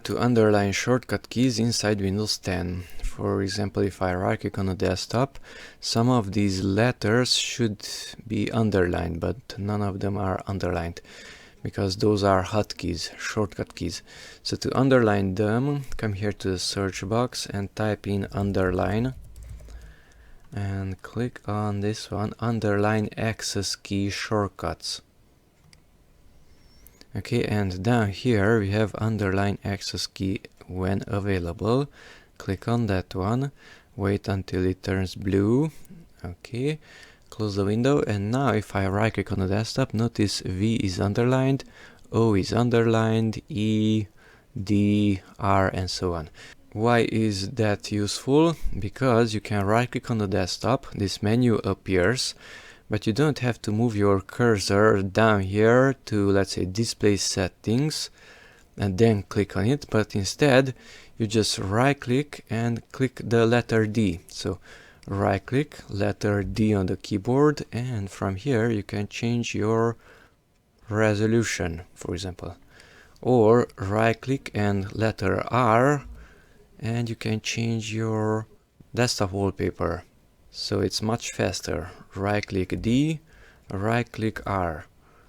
to underline shortcut keys inside Windows 10. For example, if I right click on the desktop, some of these letters should be underlined, but none of them are underlined because those are hotkeys, shortcut keys. So to underline them, come here to the search box and type in underline and click on this one, underline access key shortcuts. Okay, and down here we have underline access key when available. Click on that one, wait until it turns blue. Okay, close the window, and now if I right click on the desktop, notice V is underlined, O is underlined, E, D, R, and so on. Why is that useful? Because you can right click on the desktop, this menu appears, but you don't have to move your cursor down here to, let's say, display settings and then click on it, but instead you just right click and click the letter D. So right click, letter D on the keyboard, and from here you can change your resolution, for example. Or right click and letter R, and you can change your desktop wallpaper. So it's much faster. Right click D, right click R.